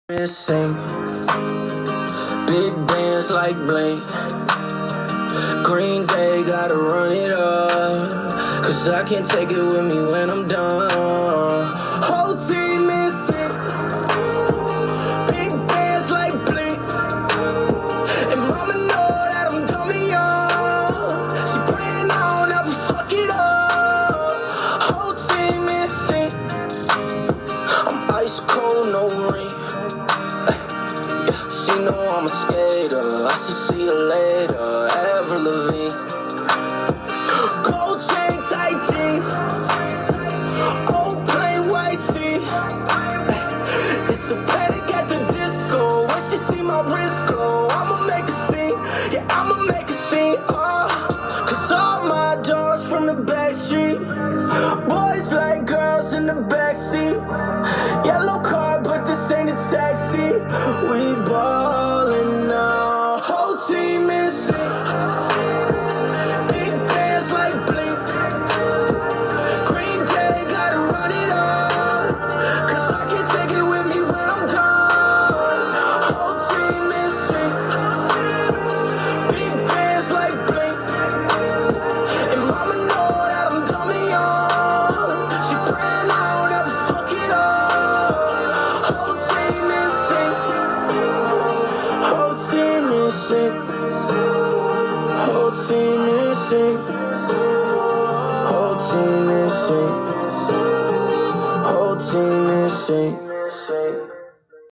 Missing big bands like Blink. Green Day gotta run it up, cause I can't take it with me when I'm done. Whole team missing big bands like Blink. And mama know that I'm dummy young. She praying I'll never fuck it up. Whole team missing. I'm ice cold, no rain. She know I'm a skater, I should see you later, Avril Lavigne. Gold chain, tight jeans, old plain white tee. It's a panic at the disco, when she see my wrist glow, I'ma make a scene, yeah, I'ma make a scene, cause all my dogs from the backstreet, boys like girls in the backseat. Yellow car, but this ain't a taxi. We ballin' now. Whole team missing big bands like Blink. Green Day gotta run it up, cause I can't take it with me when I'm done. Whole team missing big bands like Blink. And mama know that I'm dummy young. She praying I'll never fuck it up. Whole team missing. Whole team missing. Whole team missing. Whole team missing. Whole team missing.